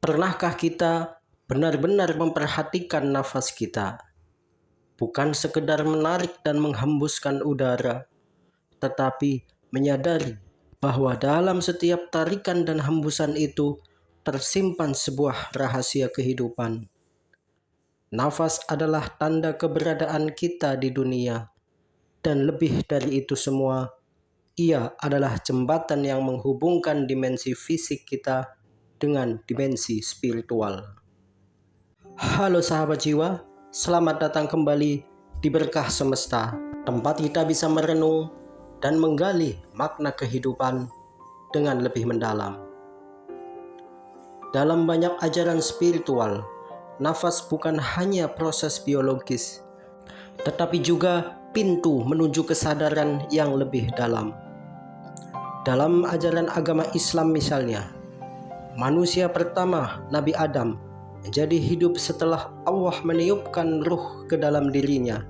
Pernahkah kita benar-benar memperhatikan nafas kita? Bukan sekedar menarik dan menghembuskan udara, tetapi menyadari bahwa dalam setiap tarikan dan hembusan itu tersimpan sebuah rahasia kehidupan. Nafas adalah tanda keberadaan kita di dunia, dan lebih dari itu semua, ia adalah jembatan yang menghubungkan dimensi fisik kita dengan dimensi spiritual. Halo sahabat jiwa, selamat datang kembali di Berkah Semesta, tempat kita bisa merenung dan menggali makna kehidupan dengan lebih mendalam. Dalam banyak ajaran spiritual, nafas bukan hanya proses biologis, tetapi juga pintu menuju kesadaran yang lebih dalam. Dalam ajaran agama Islam misalnya, manusia pertama, Nabi Adam, menjadi hidup setelah Allah meniupkan ruh ke dalam dirinya.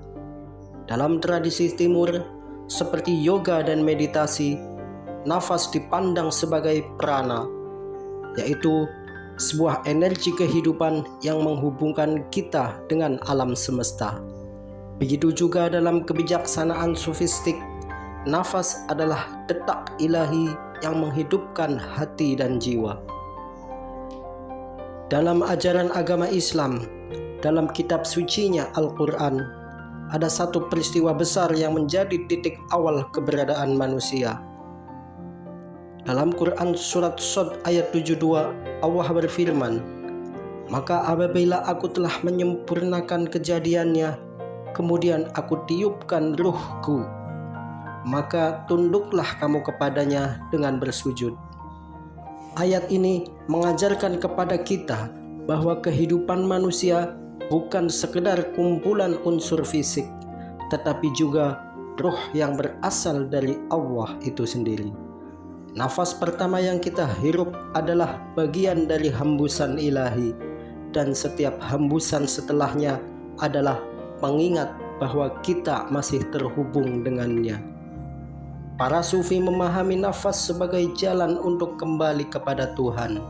Dalam tradisi timur, seperti yoga dan meditasi, nafas dipandang sebagai prana, yaitu sebuah energi kehidupan yang menghubungkan kita dengan alam semesta. Begitu juga dalam kebijaksanaan sufistik, nafas adalah detak ilahi yang menghidupkan hati dan jiwa. Dalam ajaran agama Islam, dalam kitab sucinya Al-Quran, ada satu peristiwa besar yang menjadi titik awal keberadaan manusia. Dalam Quran surat Shad ayat 72, Allah berfirman, "Maka apabila aku telah menyempurnakan kejadiannya, kemudian aku tiupkan ruhku, maka tunduklah kamu kepadanya dengan bersujud." Ayat ini mengajarkan kepada kita bahwa kehidupan manusia bukan sekedar kumpulan unsur fisik, tetapi juga ruh yang berasal dari Allah itu sendiri. Nafas pertama yang kita hirup adalah bagian dari hembusan ilahi, dan setiap hembusan setelahnya adalah pengingat bahwa kita masih terhubung dengannya. Para sufi memahami nafas sebagai jalan untuk kembali kepada Tuhan.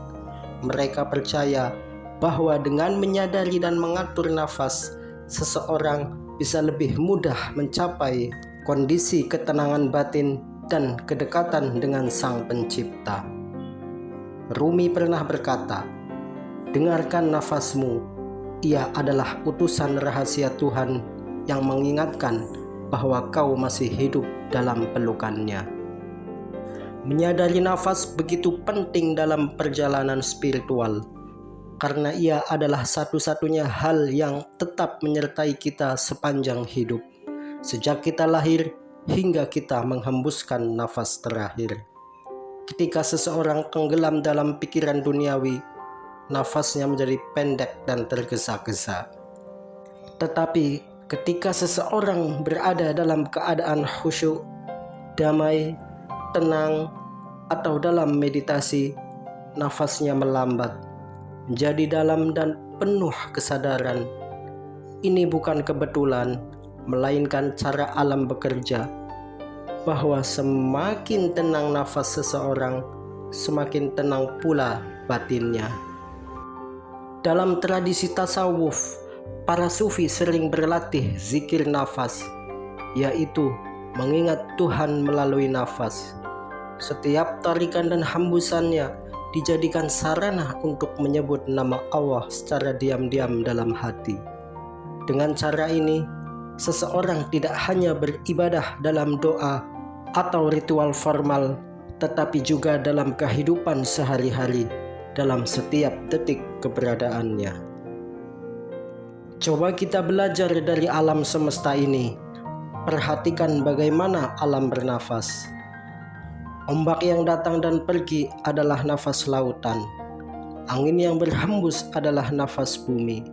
Mereka percaya bahwa dengan menyadari dan mengatur nafas, seseorang bisa lebih mudah mencapai kondisi ketenangan batin dan kedekatan dengan Sang Pencipta. Rumi pernah berkata, "Dengarkan nafasmu, ia adalah utusan rahasia Tuhan yang mengingatkan bahwa kau masih hidup dalam pelukannya." Menyadari nafas begitu penting dalam perjalanan spiritual, karena ia adalah satu-satunya hal yang tetap menyertai kita sepanjang hidup, sejak kita lahir hingga kita menghembuskan nafas terakhir. Ketika seseorang tenggelam dalam pikiran duniawi, nafasnya menjadi pendek dan tergesa-gesa. Tetapi ketika seseorang berada dalam keadaan khusyuk, damai, tenang, atau dalam meditasi, nafasnya melambat, menjadi dalam dan penuh kesadaran. Ini bukan kebetulan, melainkan cara alam bekerja, bahwa semakin tenang nafas seseorang, semakin tenang pula batinnya. Dalam tradisi tasawuf, para sufi sering berlatih zikir nafas, yaitu mengingat Tuhan melalui nafas. Setiap tarikan dan hembusannya dijadikan sarana untuk menyebut nama Allah secara diam-diam dalam hati. Dengan cara ini, seseorang tidak hanya beribadah dalam doa atau ritual formal, tetapi juga dalam kehidupan sehari-hari, dalam setiap detik keberadaannya. Coba kita belajar dari alam semesta ini. Perhatikan bagaimana alam bernafas. Ombak yang datang dan pergi adalah nafas lautan. Angin yang berhembus adalah nafas bumi.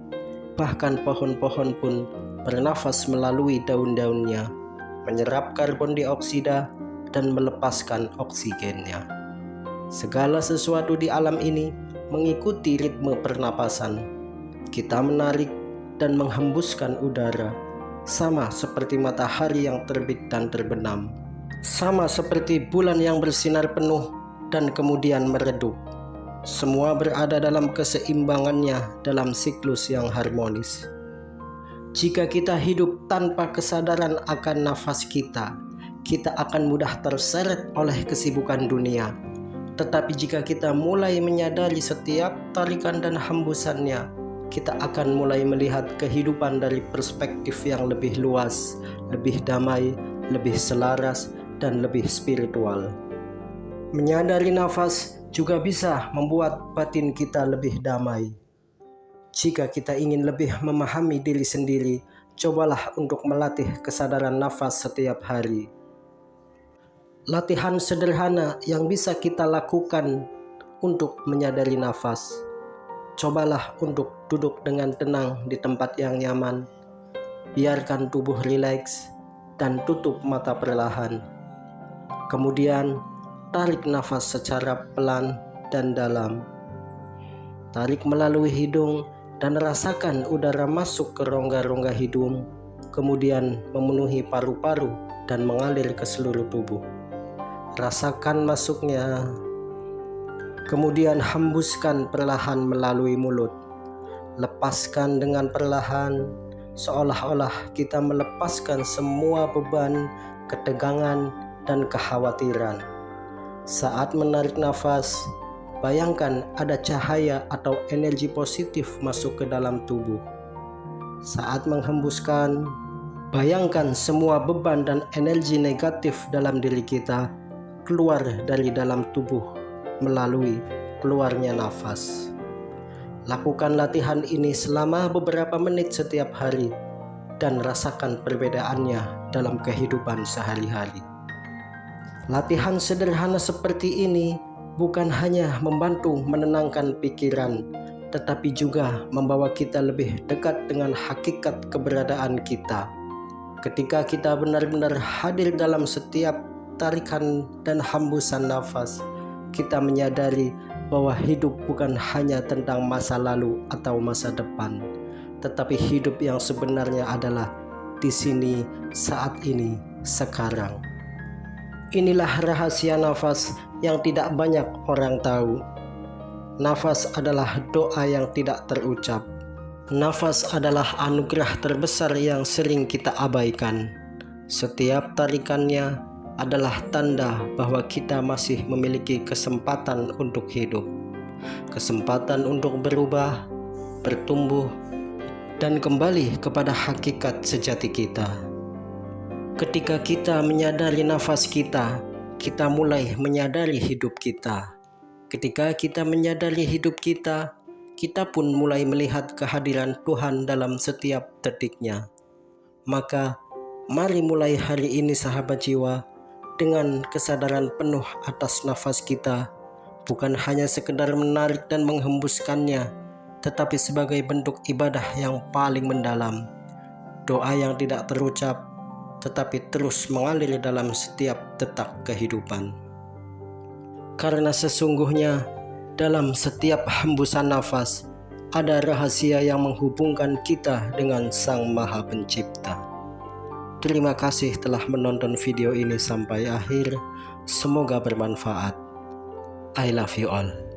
Bahkan pohon-pohon pun bernafas melalui daun-daunnya, menyerap karbon dioksida dan melepaskan oksigennya. Segala sesuatu di alam ini mengikuti ritme pernapasan. Kita menarik dan menghembuskan udara, sama seperti matahari yang terbit dan terbenam, sama seperti bulan yang bersinar penuh dan kemudian meredup. Semua berada dalam keseimbangannya dalam siklus yang harmonis. Jika kita hidup tanpa kesadaran akan nafas kita akan mudah terseret oleh kesibukan dunia. Tetapi jika kita mulai menyadari setiap tarikan dan hembusannya, kita akan mulai melihat kehidupan dari perspektif yang lebih luas, lebih damai, lebih selaras, dan lebih spiritual. Menyadari nafas juga bisa membuat batin kita lebih damai. Jika kita ingin lebih memahami diri sendiri, cobalah untuk melatih kesadaran nafas setiap hari. Latihan sederhana yang bisa kita lakukan untuk menyadari nafas. Cobalah untuk duduk dengan tenang di tempat yang nyaman. Biarkan tubuh rileks dan tutup mata perlahan. Kemudian, tarik nafas secara pelan dan dalam. Tarik melalui hidung dan rasakan udara masuk ke rongga-rongga hidung, kemudian memenuhi paru-paru dan mengalir ke seluruh tubuh. Rasakan masuknya, kemudian hembuskan perlahan melalui mulut. Lepaskan dengan perlahan, seolah-olah kita melepaskan semua beban, ketegangan, dan kekhawatiran. Saat menarik nafas, bayangkan ada cahaya atau energi positif masuk ke dalam tubuh. Saat menghembuskan, bayangkan semua beban dan energi negatif dalam diri kita keluar dari dalam tubuh melalui keluarnya nafas. Lakukan latihan ini selama beberapa menit setiap hari dan rasakan perbedaannya dalam kehidupan sehari-hari. Latihan sederhana seperti ini bukan hanya membantu menenangkan pikiran, tetapi juga membawa kita lebih dekat dengan hakikat keberadaan kita. Ketika kita benar-benar hadir dalam setiap tarikan dan hembusan nafas, kita menyadari bahwa hidup bukan hanya tentang masa lalu atau masa depan, tetapi hidup yang sebenarnya adalah di sini, saat ini, sekarang. Inilah rahasia nafas yang tidak banyak orang tahu. Nafas adalah doa yang tidak terucap. Nafas adalah anugerah terbesar yang sering kita abaikan. Setiap tarikannya adalah tanda bahwa kita masih memiliki kesempatan untuk hidup, kesempatan untuk berubah, bertumbuh, dan kembali kepada hakikat sejati kita. Ketika kita menyadari nafas kita mulai menyadari hidup kita. Ketika kita menyadari hidup kita pun mulai melihat kehadiran Tuhan dalam setiap detiknya. Maka, mari mulai hari ini sahabat jiwa, dengan kesadaran penuh atas nafas kita, bukan hanya sekedar menarik dan menghembuskannya, tetapi sebagai bentuk ibadah yang paling mendalam, doa yang tidak terucap, tetapi terus mengalir dalam setiap detak kehidupan. Karena sesungguhnya, dalam setiap hembusan nafas, ada rahasia yang menghubungkan kita dengan Sang Maha Pencipta. Terima kasih telah menonton video ini sampai akhir. Semoga bermanfaat. I love you all.